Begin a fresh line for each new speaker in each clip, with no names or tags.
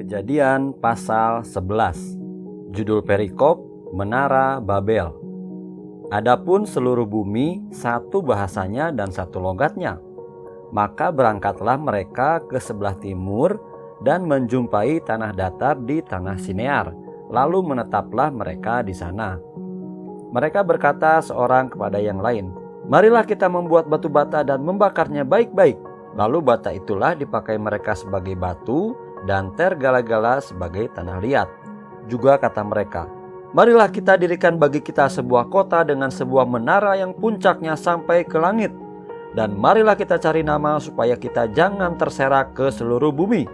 Kejadian pasal 11. Judul perikop Menara Babel. Adapun seluruh bumi satu bahasanya dan satu logatnya. Maka berangkatlah mereka ke sebelah timur dan menjumpai tanah datar di tanah Sinear. Lalu menetaplah mereka di sana. Mereka berkata seorang kepada yang lain, "Marilah kita membuat batu bata dan membakarnya baik-baik." Lalu bata itulah dipakai mereka sebagai batu dan tergala-gala sebagai tanah liat. Juga kata mereka, "Marilah kita dirikan bagi kita sebuah kota dengan sebuah menara yang puncaknya sampai ke langit. Dan marilah kita cari nama supaya kita jangan terserak ke seluruh bumi."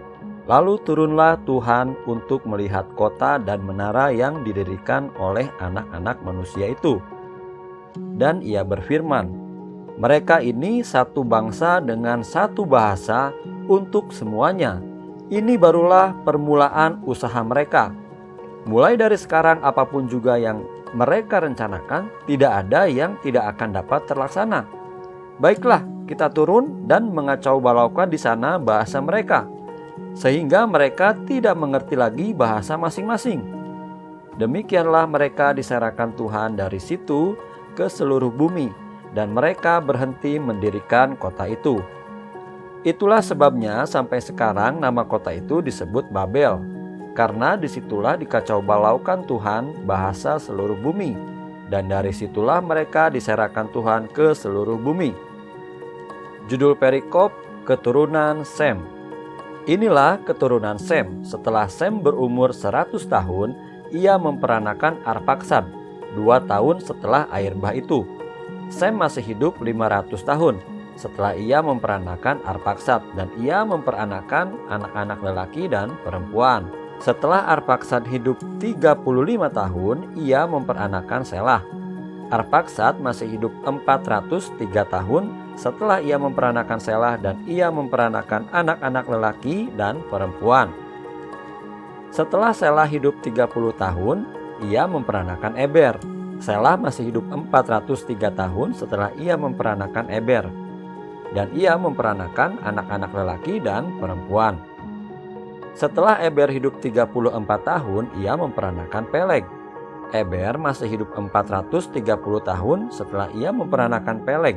Lalu turunlah Tuhan untuk melihat kota dan menara yang didirikan oleh anak-anak manusia itu. Dan ia berfirman, "Mereka ini satu bangsa dengan satu bahasa untuk semuanya. Ini barulah permulaan usaha mereka. Mulai dari sekarang apapun juga yang mereka rencanakan, tidak ada yang tidak akan dapat terlaksana. Baiklah, kita turun dan mengacau balaukan di sana bahasa mereka, sehingga mereka tidak mengerti lagi bahasa masing-masing." Demikianlah mereka diserahkan Tuhan dari situ ke seluruh bumi, dan mereka berhenti mendirikan kota itu. Itulah sebabnya sampai sekarang nama kota itu disebut Babel, karena disitulah dikacau balaukan Tuhan bahasa seluruh bumi, dan dari situlah mereka diserahkan Tuhan ke seluruh bumi. Judul perikop Keturunan Sem. Inilah keturunan Sem. Setelah Sem berumur 100 tahun, ia memperanakan Arpaksad 2 tahun setelah air bah itu. Sem masih hidup 500 tahun setelah ia memperanakan Arpaksad, dan ia memperanakan anak-anak lelaki dan perempuan. Setelah Arpaksad hidup 35 tahun, ia memperanakan Selah. Arpaksad masih hidup 403 tahun setelah ia memperanakan Selah, dan ia memperanakan anak-anak lelaki dan perempuan. Setelah Selah hidup 30 tahun, ia memperanakan Eber. Selah masih hidup 403 tahun setelah ia memperanakan Eber, dan ia memperanakan anak-anak lelaki dan perempuan. Setelah Eber hidup 34 tahun, ia memperanakan Peleg. Eber masih hidup 430 tahun setelah ia memperanakan Peleg,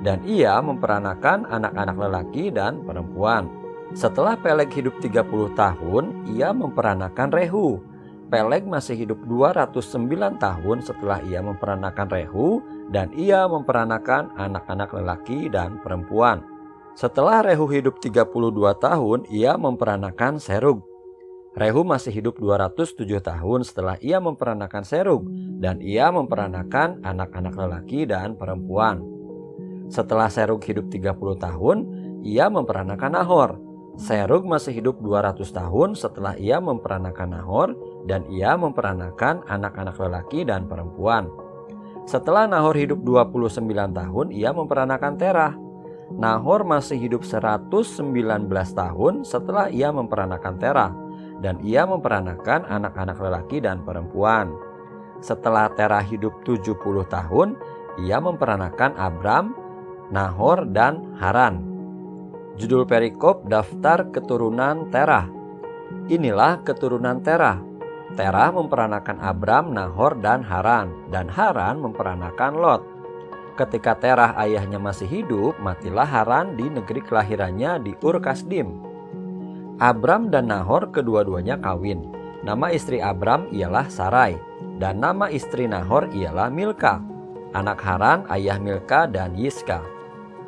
dan ia memperanakan anak-anak lelaki dan perempuan. Setelah Peleg hidup 30 tahun, ia memperanakan Rehu. Peleg masih hidup 209 tahun setelah ia memperanakan Rehu, dan ia memperanakan anak-anak lelaki dan perempuan. Setelah Rehu hidup 32 tahun, ia memperanakan Serug. Rehu masih hidup 207 tahun setelah ia memperanakan Serug, dan ia memperanakan anak-anak lelaki dan perempuan. Setelah Serug hidup 30 tahun, ia memperanakan Nahor. Serug masih hidup 200 tahun setelah ia memperanakan Nahor, dan ia memperanakan anak-anak lelaki dan perempuan. Setelah Nahor hidup 29 tahun, ia memperanakan Terah. Nahor masih hidup 119 tahun setelah ia memperanakan Terah, dan ia memperanakan anak-anak lelaki dan perempuan. Setelah Terah hidup 70 tahun, ia memperanakan Abram, Nahor, dan Haran. Judul perikop Daftar keturunan Terah. Inilah keturunan Terah. Terah memperanakan Abram, Nahor, dan Haran memperanakan Lot. Ketika Terah ayahnya masih hidup, matilah Haran di negeri kelahirannya di Ur Kasdim. Abram dan Nahor kedua-duanya kawin. Nama istri Abram ialah Sarai, dan nama istri Nahor ialah Milka. Anak Haran ayah Milka dan Yiska.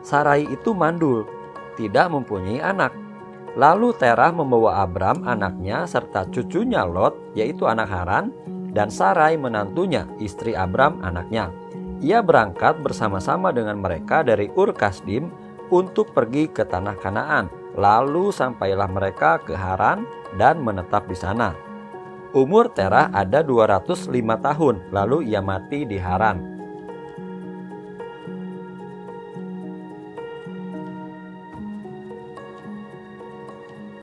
Sarai itu mandul, tidak mempunyai anak. Lalu Terah membawa Abram anaknya serta cucunya Lot, yaitu anak Haran, dan Sarai menantunya, istri Abram anaknya. Ia berangkat bersama-sama dengan mereka dari Ur Kasdim untuk pergi ke tanah Kanaan. Lalu sampailah mereka ke Haran dan menetap di sana. Umur Terah ada 205 tahun, lalu ia mati di Haran.